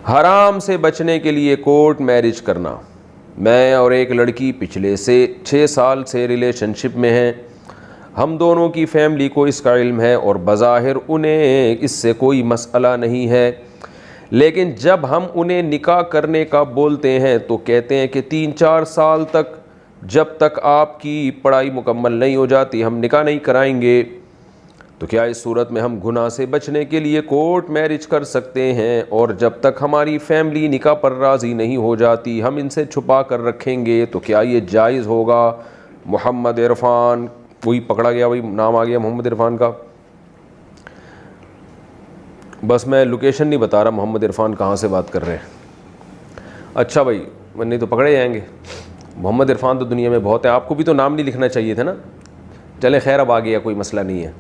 حرام سے بچنے کے لیے کورٹ میرج کرنا. میں اور ایک لڑکی پچھلے 6 سال سے ریلیشن شپ میں ہیں. ہم دونوں کی فیملی کو اس کا علم ہے اور بظاہر انہیں اس سے کوئی مسئلہ نہیں ہے، لیکن جب ہم انہیں نکاح کرنے کا بولتے ہیں تو کہتے ہیں کہ 3-4 سال تک جب تک آپ کی پڑھائی مکمل نہیں ہو جاتی ہم نکاح نہیں کرائیں گے. تو کیا اس صورت میں ہم گناہ سے بچنے کے لیے کورٹ میرج کر سکتے ہیں اور جب تک ہماری فیملی نکاح پر راضی نہیں ہو جاتی ہم ان سے چھپا کر رکھیں گے؟ تو کیا یہ جائز ہوگا؟ محمد عرفان، وہی پکڑا گیا، وہی نام آ گیا محمد عرفان کا. بس میں لوکیشن نہیں بتا رہا محمد عرفان کہاں سے بات کر رہے ہیں. اچھا بھائی، نہیں تو پکڑے جائیں گے. محمد عرفان تو دنیا میں بہت ہے، آپ کو بھی تو نام نہیں لکھنا چاہیے تھا نا. چلیں خیر، اب آ گیا، کوئی مسئلہ نہیں ہے.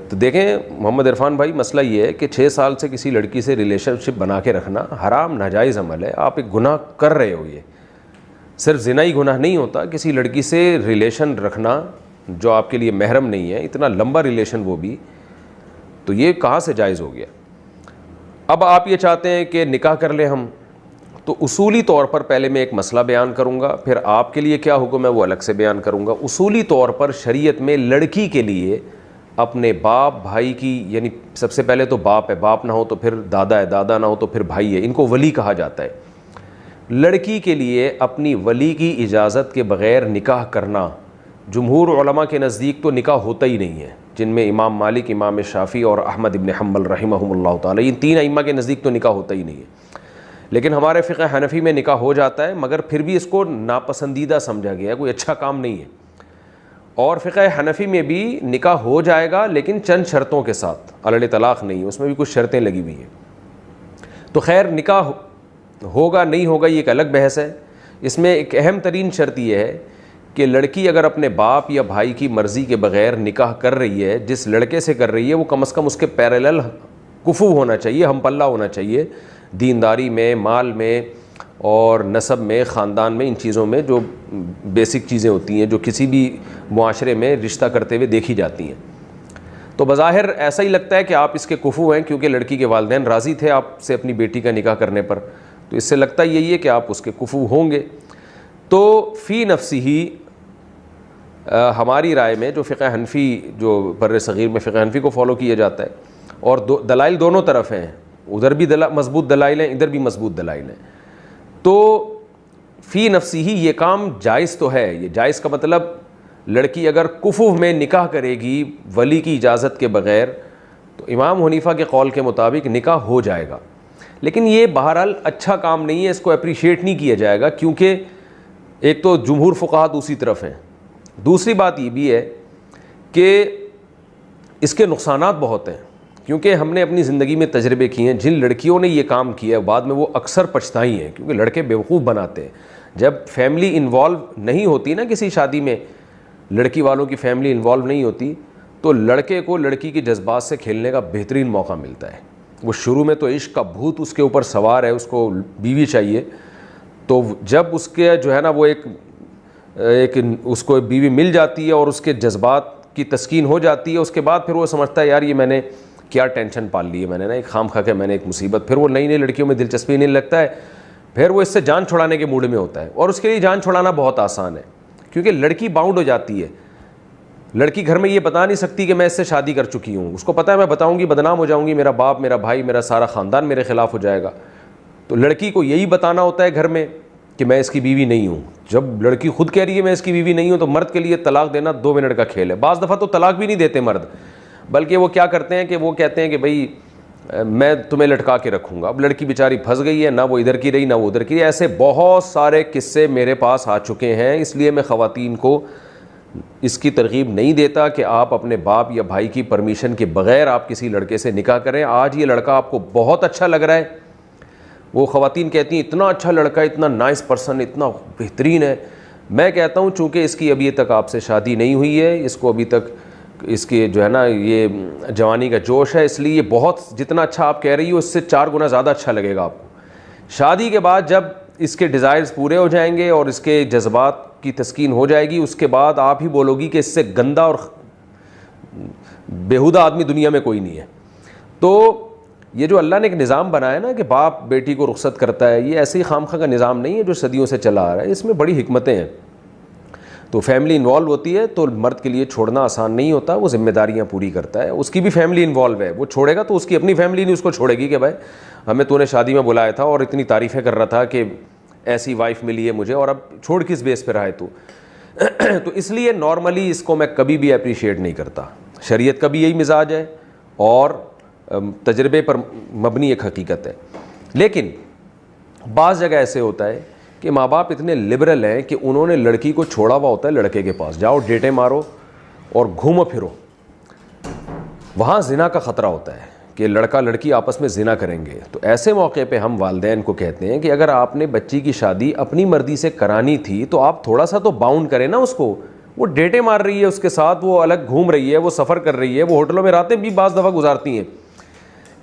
تو دیکھیں محمد عرفان بھائی، مسئلہ یہ ہے کہ 6 سال سے کسی لڑکی سے ریلیشن شپ بنا کے رکھنا حرام ناجائز عمل ہے. آپ ایک گناہ کر رہے ہو. یہ صرف زنا ہی گناہ نہیں ہوتا، کسی لڑکی سے ریلیشن رکھنا جو آپ کے لیے محرم نہیں ہے، اتنا لمبا ریلیشن وہ بھی، تو یہ کہاں سے جائز ہو گیا؟ اب آپ یہ چاہتے ہیں کہ نکاح کر لیں ہم، تو اصولی طور پر پہلے میں ایک مسئلہ بیان کروں گا، پھر آپ کے لیے کیا حکم ہے وہ الگ سے بیان کروں گا. اصولی طور پر شریعت میں لڑکی کے لیے اپنے باپ بھائی کی، یعنی سب سے پہلے تو باپ ہے، باپ نہ ہو تو پھر دادا ہے، دادا نہ ہو تو پھر بھائی ہے، ان کو ولی کہا جاتا ہے. لڑکی کے لیے اپنی ولی کی اجازت کے بغیر نکاح کرنا، جمہور علماء کے نزدیک تو نکاح ہوتا ہی نہیں ہے، جن میں امام مالک، امام شافعی اور احمد ابن حنبل رحمہم اللہ تعالی، ان 3 ائمہ کے نزدیک تو نکاح ہوتا ہی نہیں ہے. لیکن ہمارے فقہ حنفی میں نکاح ہو جاتا ہے، مگر پھر بھی اس کو ناپسندیدہ سمجھا گیا ہے، کوئی اچھا کام نہیں ہے. اور فقہ حنفی میں بھی نکاح ہو جائے گا لیکن چند شرطوں کے ساتھ، علی طلاق نہیں، اس میں بھی کچھ شرطیں لگی ہوئی ہیں. تو خیر، نکاح ہوگا نہیں ہوگا یہ ایک الگ بحث ہے. اس میں ایک اہم ترین شرط یہ ہے کہ لڑکی اگر اپنے باپ یا بھائی کی مرضی کے بغیر نکاح کر رہی ہے، جس لڑکے سے کر رہی ہے وہ کم از کم اس کے پیرالل کفو ہونا چاہیے، ہم پلہ ہونا چاہیے، دینداری میں، مال میں اور نسب میں، خاندان میں، ان چیزوں میں جو بیسک چیزیں ہوتی ہیں جو کسی بھی معاشرے میں رشتہ کرتے ہوئے دیکھی جاتی ہیں. تو بظاہر ایسا ہی لگتا ہے کہ آپ اس کے کفو ہیں کیونکہ لڑکی کے والدین راضی تھے آپ سے اپنی بیٹی کا نکاح کرنے پر، تو اس سے لگتا یہی ہے کہ آپ اس کے کفو ہوں گے. تو فی نفسی ہی ہماری رائے میں جو فقہ حنفی، جو بر صغیر میں فقہ حنفی کو فالو کیا جاتا ہے، اور دلائل دونوں طرف ہیں، ادھر بھی مضبوط دلائل ہیں، ادھر بھی مضبوط دلائل ہیں. تو فی نفسی ہی یہ کام جائز تو ہے. یہ جائز کا مطلب لڑکی اگر کفو میں نکاح کرے گی ولی کی اجازت کے بغیر تو امام حنیفہ کے قول کے مطابق نکاح ہو جائے گا. لیکن یہ بہرحال اچھا کام نہیں ہے، اس کو اپریشیٹ نہیں کیا جائے گا، کیونکہ ایک تو جمہور فقہا دوسری طرف ہیں، دوسری بات یہ بھی ہے کہ اس کے نقصانات بہت ہیں. کیونکہ ہم نے اپنی زندگی میں تجربے کیے ہیں، جن لڑکیوں نے یہ کام کیا بعد میں وہ اکثر پچھتائی ہیں، کیونکہ لڑکے بیوقوف بناتے ہیں. جب فیملی انوالو نہیں ہوتی نا کسی شادی میں، لڑکی والوں کی فیملی انوالو نہیں ہوتی، تو لڑکے کو لڑکی کے جذبات سے کھیلنے کا بہترین موقع ملتا ہے. وہ شروع میں تو عشق کا بھوت اس کے اوپر سوار ہے، اس کو بیوی چاہیے، تو جب اس کے جو ہے نا وہ ایک اس کو بیوی مل جاتی ہے اور اس کے جذبات کی تسکین ہو جاتی ہے، اس کے بعد پھر وہ سمجھتا ہے یار یہ میں نے کیا ٹینشن پال لی ہے میں نے نا، ایک خام خا کے میں نے ایک مصیبت. پھر وہ نئی نئی لڑکیوں میں دلچسپی نہیں لگتا ہے، پھر وہ اس سے جان چھڑانے کے موڈ میں ہوتا ہے. اور اس کے لیے جان چھڑانا بہت آسان ہے، کیونکہ لڑکی باؤنڈ ہو جاتی ہے. لڑکی گھر میں یہ بتا نہیں سکتی کہ میں اس سے شادی کر چکی ہوں، اس کو پتہ ہے میں بتاؤں گی بدنام ہو جاؤں گی، میرا باپ، میرا بھائی، میرا سارا خاندان میرے خلاف ہو جائے گا. تو لڑکی کو یہی بتانا ہوتا ہے گھر میں کہ میں اس کی بیوی نہیں ہوں. جب لڑکی خود کہہ رہی ہے میں اس کی بیوی نہیں ہوں، تو مرد کے لیے طلاق دینا 2 منٹ کا کھیل ہے. بعض دفعہ تو طلاق بھی نہیں دیتے مرد، بلکہ وہ کیا کرتے ہیں کہ وہ کہتے ہیں کہ بھائی میں تمہیں لٹکا کے رکھوں گا. اب لڑکی بیچاری پھنس گئی ہے، نہ وہ ادھر کی رہی نہ وہ ادھر کی رہی. ایسے بہت سارے قصے میرے پاس آ چکے ہیں. اس لیے میں خواتین کو اس کی ترغیب نہیں دیتا کہ آپ اپنے باپ یا بھائی کی پرمیشن کے بغیر آپ کسی لڑکے سے نکاح کریں. آج یہ لڑکا آپ کو بہت اچھا لگ رہا ہے، وہ خواتین کہتی ہیں اتنا اچھا لڑکا ہے، اتنا نائس پرسن، اتنا بہترین ہے. میں کہتا ہوں چونکہ اس کی ابھی تک آپ سے شادی نہیں ہوئی ہے، اس کو ابھی تک اس کی جو ہے نا یہ جوانی کا جوش ہے، اس لیے یہ بہت جتنا اچھا آپ کہہ رہی ہو اس سے 4 گنا زیادہ اچھا لگے گا آپ کو. شادی کے بعد جب اس کے ڈیزائرز پورے ہو جائیں گے اور اس کے جذبات کی تسکین ہو جائے گی، اس کے بعد آپ ہی بولو گی کہ اس سے گندا اور بیہودہ آدمی دنیا میں کوئی نہیں ہے. تو یہ جو اللہ نے ایک نظام بنایا نا کہ باپ بیٹی کو رخصت کرتا ہے, یہ ایسے ہی خامخواہ کا نظام نہیں ہے جو صدیوں سے چلا آ رہا ہے, اس میں بڑی حکمتیں ہیں. تو فیملی انوالو ہوتی ہے تو مرد کے لیے چھوڑنا آسان نہیں ہوتا, وہ ذمہ داریاں پوری کرتا ہے, اس کی بھی فیملی انوالو ہے, وہ چھوڑے گا تو اس کی اپنی فیملی نہیں اس کو چھوڑے گی کہ بھائی ہمیں تو نے شادی میں بلایا تھا اور اتنی تعریفیں کر رہا تھا کہ ایسی وائف ملی ہے مجھے, اور اب چھوڑ کس بیس پہ رہا ہے تو. تو اس لیے نارملی اس کو میں کبھی بھی اپریشیٹ نہیں کرتا. شریعت کا بھی یہی مزاج ہے اور تجربے پر مبنی ایک حقیقت ہے. لیکن بعض جگہ ایسے ہوتا ہے کہ ماں باپ اتنے لبرل ہیں کہ انہوں نے لڑکی کو چھوڑا ہوا ہوتا ہے لڑکے کے پاس, جاؤ ڈیٹیں مارو اور گھومو پھرو. وہاں زنا کا خطرہ ہوتا ہے کہ لڑکا لڑکی آپس میں زنا کریں گے. تو ایسے موقع پہ ہم والدین کو کہتے ہیں کہ اگر آپ نے بچی کی شادی اپنی مرضی سے کرانی تھی تو آپ تھوڑا سا تو باؤنڈ کریں نا اس کو. وہ ڈیٹیں مار رہی ہے اس کے ساتھ, وہ الگ گھوم رہی ہے, وہ سفر کر رہی ہے, وہ ہوٹلوں میں راتیں بھی بعض دفعہ گزارتی ہیں.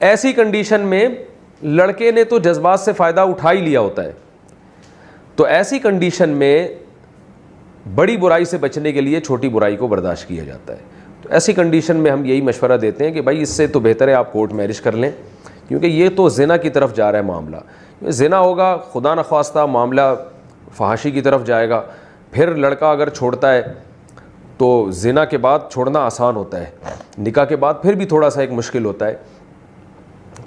ایسی کنڈیشن میں لڑکے نے تو جذبات سے فائدہ اٹھا ہی لیا ہوتا ہے. تو ایسی کنڈیشن میں بڑی برائی سے بچنے کے لیے چھوٹی برائی کو برداشت کیا جاتا ہے. تو ایسی کنڈیشن میں ہم یہی مشورہ دیتے ہیں کہ بھائی اس سے تو بہتر ہے آپ کورٹ میرج کر لیں, کیونکہ یہ تو زنا کی طرف جا رہا ہے معاملہ. زنا ہوگا خدا نخواستہ معاملہ فحاشی کی طرف جائے گا. پھر لڑکا اگر چھوڑتا ہے تو زنا کے بعد چھوڑنا آسان ہوتا ہے, نکاح کے بعد پھر بھی تھوڑا سا ایک مشکل ہوتا ہے.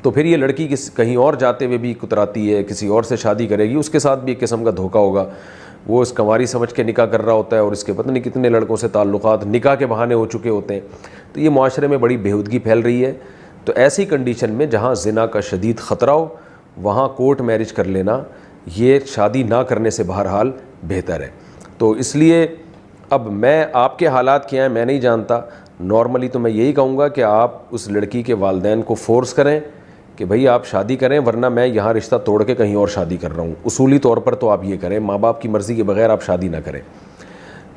تو پھر یہ لڑکی کہیں اور جاتے ہوئے بھی کتراتی ہے, کسی اور سے شادی کرے گی, اس کے ساتھ بھی ایک قسم کا دھوکہ ہوگا. وہ اس کنواری سمجھ کے نکاح کر رہا ہوتا ہے اور اس کے پتہ نہیں کتنے لڑکوں سے تعلقات نکاح کے بہانے ہو چکے ہوتے ہیں. تو یہ معاشرے میں بڑی بےہودگی پھیل رہی ہے. تو ایسی کنڈیشن میں جہاں زنا کا شدید خطرہ ہو وہاں کورٹ میرج کر لینا یہ شادی نہ کرنے سے بہرحال بہتر ہے. تو اس لیے اب میں آپ کے حالات کیا ہیں میں نہیں جانتا, نارملی تو میں یہی کہوں گا کہ آپ اس لڑکی کے والدین کو فورس کریں کہ بھئی آپ شادی کریں, ورنہ میں یہاں رشتہ توڑ کے کہیں اور شادی کر رہا ہوں. اصولی طور پر تو آپ یہ کریں, ماں باپ کی مرضی کے بغیر آپ شادی نہ کریں.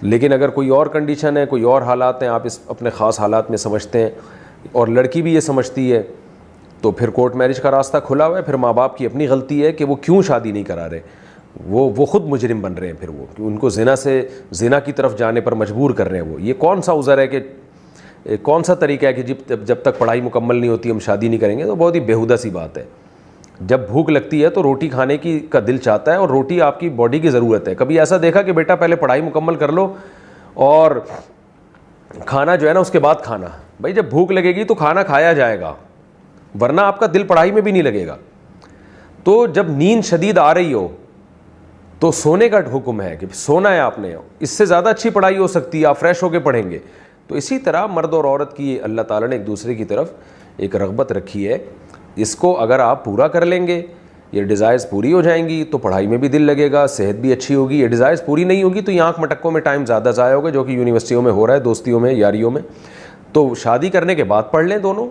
لیکن اگر کوئی اور کنڈیشن ہے, کوئی اور حالات ہیں, آپ اس اپنے خاص حالات میں سمجھتے ہیں اور لڑکی بھی یہ سمجھتی ہے, تو پھر کورٹ میرج کا راستہ کھلا ہوا ہے. پھر ماں باپ کی اپنی غلطی ہے کہ وہ کیوں شادی نہیں کرا رہے, وہ خود مجرم بن رہے ہیں. پھر وہ ان کو زنا کی طرف جانے پر مجبور کر رہے ہیں. وہ یہ کون سا عذر ہے کہ کون سا طریقہ ہے کہ جب تک پڑھائی مکمل نہیں ہوتی ہم شادی نہیں کریں گے؟ تو بہت ہی بیہودہ سی بات ہے. جب بھوک لگتی ہے تو روٹی کھانے کا دل چاہتا ہے, اور روٹی آپ کی باڈی کی ضرورت ہے. کبھی ایسا دیکھا کہ بیٹا پہلے پڑھائی مکمل کر لو اور کھانا جو ہے نا اس کے بعد کھانا؟ بھائی جب بھوک لگے گی تو کھانا کھایا جائے گا, ورنہ آپ کا دل پڑھائی میں بھی نہیں لگے گا. تو جب نیند شدید آ رہی ہو تو سونے کا حکم ہے کہ سونا ہے آپ نے, اس سے زیادہ اچھی پڑھائی ہو سکتی ہے, آپ فریش ہو کے پڑھیں گے. تو اسی طرح مرد اور عورت کی اللہ تعالیٰ نے ایک دوسرے کی طرف ایک رغبت رکھی ہے. اس کو اگر آپ پورا کر لیں گے, یہ ڈیزائرز پوری ہو جائیں گی تو پڑھائی میں بھی دل لگے گا, صحت بھی اچھی ہوگی. یہ ڈیزائرز پوری نہیں ہوگی تو یہ آنکھ مٹکوں میں ٹائم زیادہ ضائع ہوگا, جو کہ یونیورسٹیوں میں ہو رہا ہے, دوستیوں میں, یاریوں میں. تو شادی کرنے کے بعد پڑھ لیں دونوں,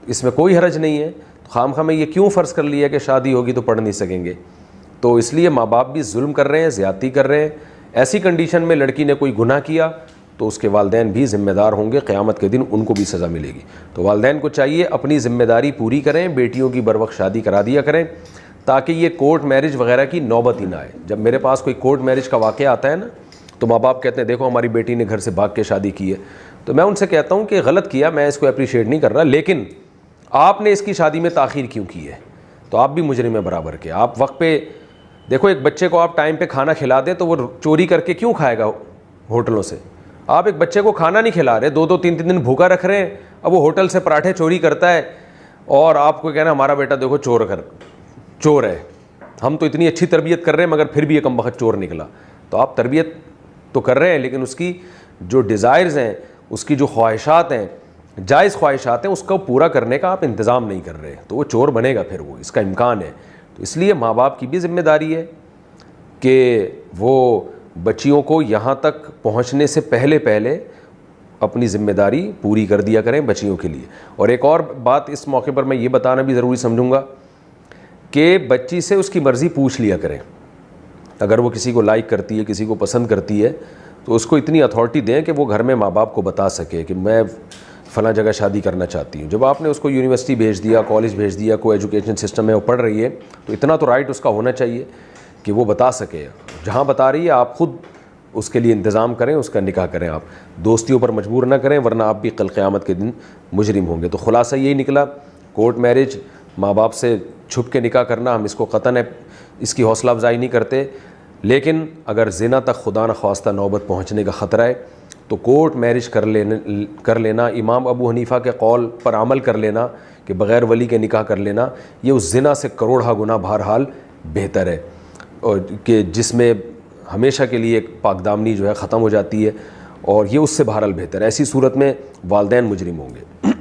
اس میں کوئی حرج نہیں ہے. خواہ میں یہ کیوں فرض کر لیا کہ شادی ہوگی تو پڑھ نہیں سکیں گے؟ تو اس لیے ماں باپ بھی ظلم کر رہے ہیں, زیادتی کر رہے ہیں. ایسی کنڈیشن میں لڑکی نے کوئی گناہ کیا تو اس کے والدین بھی ذمہ دار ہوں گے, قیامت کے دن ان کو بھی سزا ملے گی. تو والدین کو چاہیے اپنی ذمہ داری پوری کریں, بیٹیوں کی بروقت شادی کرا دیا کریں, تاکہ یہ کورٹ میرج وغیرہ کی نوبت ہی نہ آئے. جب میرے پاس کوئی کورٹ میرج کا واقعہ آتا ہے نا تو ماں باپ کہتے ہیں دیکھو ہماری بیٹی نے گھر سے بھاگ کے شادی کی ہے. تو میں ان سے کہتا ہوں کہ غلط کیا, میں اس کو اپریشیٹ نہیں کر رہا, لیکن آپ نے اس کی شادی میں تاخیر کیوں کی ہے؟ تو آپ بھی مجرم ہیں برابر کے. آپ وقت پہ دیکھو, ایک بچے کو آپ ٹائم پہ کھانا کھلا دیں تو وہ چوری کر کے کیوں کھائے گا ہوٹلوں سے؟ آپ ایک بچے کو کھانا نہیں کھلا رہے, 2-2 3-3 دن بھوکا رکھ رہے ہیں, اب وہ ہوٹل سے پراٹھے چوری کرتا ہے اور آپ کو کہنا ہمارا بیٹا دیکھو چور ہے. ہم تو اتنی اچھی تربیت کر رہے ہیں مگر پھر بھی یہ کم بخت چور نکلا. تو آپ تربیت تو کر رہے ہیں لیکن اس کی جو ڈیزائرز ہیں, اس کی جو خواہشات ہیں, جائز خواہشات ہیں, اس کو پورا کرنے کا آپ انتظام نہیں کر رہے, تو وہ چور بنے گا پھر, وہ اس کا امکان ہے. تو اس لیے ماں باپ کی بھی ذمہ داری ہے کہ وہ بچیوں کو یہاں تک پہنچنے سے پہلے اپنی ذمہ داری پوری کر دیا کریں بچیوں کے لیے. اور ایک اور بات اس موقع پر میں یہ بتانا بھی ضروری سمجھوں گا کہ بچی سے اس کی مرضی پوچھ لیا کریں. اگر وہ کسی کو لائک کرتی ہے, کسی کو پسند کرتی ہے, تو اس کو اتنی اتھارٹی دیں کہ وہ گھر میں ماں باپ کو بتا سکے کہ میں فلاں جگہ شادی کرنا چاہتی ہوں. جب آپ نے اس کو یونیورسٹی بھیج دیا, کالج بھیج دیا, کوئی ایجوکیشن سسٹم میں وہ پڑھ رہی ہے, تو اتنا تو رائٹ اس کا ہونا چاہیے کہ وہ بتا سکے. جہاں بتا رہی ہے آپ خود اس کے لیے انتظام کریں, اس کا نکاح کریں. آپ دوستیوں پر مجبور نہ کریں, ورنہ آپ بھی کل قیامت کے دن مجرم ہوں گے. تو خلاصہ یہی نکلا, کورٹ میرج ماں باپ سے چھپ کے نکاح کرنا ہم اس کو قطعاً اس کی حوصلہ افزائی نہیں کرتے، لیکن اگر زنا تک خدا نخواستہ نوبت پہنچنے کا خطرہ ہے تو کورٹ میرج کر لینا، امام ابو حنیفہ کے قول پر عمل کر لینا کہ بغیر ولی کے نکاح کر لینا، یہ اس زنا سے کروڑہ گنا بہرحال بہتر ہے، اور کہ جس میں ہمیشہ کے لیے ایک پاک دامنی جو ہے ختم ہو جاتی ہے، اور یہ اس سے بہرحال بہتر ہے۔ ایسی صورت میں والدین مجرم ہوں گے۔